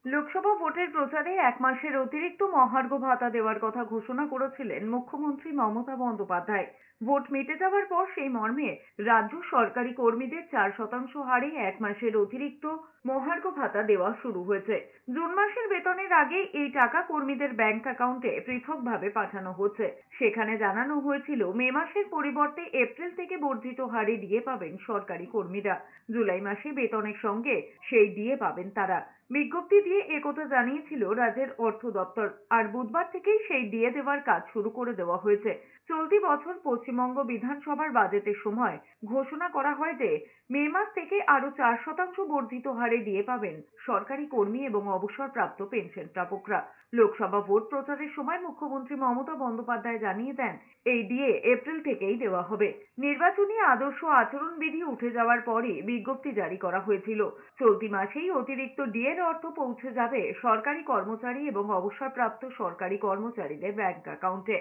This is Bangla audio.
লোকসভা ভোটের প্রচারে 1 মাসের অতিরিক্ত মহার্ঘ ভাতা দেওয়ার কথা ঘোষণা করেছিলেন মুখ্যমন্ত্রী মমতা বন্দ্যোপাধ্যায়। ভোট মিটে যাওয়ার পর সেই মর্মে রাজ্য সরকারি কর্মীদের 4% হারে 1 মাসের অতিরিক্ত মহার্ঘ ভাতা দেওয়া শুরু হয়েছে। জুন মাসের বেতনের আগে এই টাকা কর্মীদের ব্যাংক অ্যাকাউন্টে পৃথকভাবে পাঠানো হচ্ছে। সেখানে জানানো হয়েছিল মে মাসের পরিবর্তে এপ্রিল থেকে বর্ধিত হারে ডিএ পাবেন সরকারি কর্মীরা। জুলাই মাসে বেতনের সঙ্গে সেই ডিএ পাবেন তারা। বিজ্ঞপ্তি দিয়ে একথা জানিয়েছিল রাজ্যের অর্থ দপ্তর। আর বুধবার থেকেই সেই ডিএ দেওয়ার কাজ শুরু করে দেওয়া হয়েছে। চলতি বছর পশ্চিমবঙ্গ বিধানসভার বাজেটের সময় ঘোষণা করা হয় যে মে মাস থেকে আরো 4% বর্ধিত হারে ডিএ পাবেন সরকারি কর্মী এবং অবসরপ্রাপ্ত পেনশন প্রাপকরা। লোকসভা ভোট প্রচারের সময় মুখ্যমন্ত্রী মমতা বন্দ্যোপাধ্যায় জানিয়ে দেন এই ডিএ এপ্রিল থেকেই দেওয়া হবে। নির্বাচনী আদর্শ আচরণবিধি উঠে যাওয়ার পরে বিজ্ঞপ্তি জারি করা হয়েছিল। চলতি মাসেই অতিরিক্ত ডিএর অর্থ পৌঁছে যাবে সরকারি কর্মচারী এবং অবসরপ্রাপ্ত সরকারি কর্মচারীদের ব্যাংক অ্যাকাউন্টে।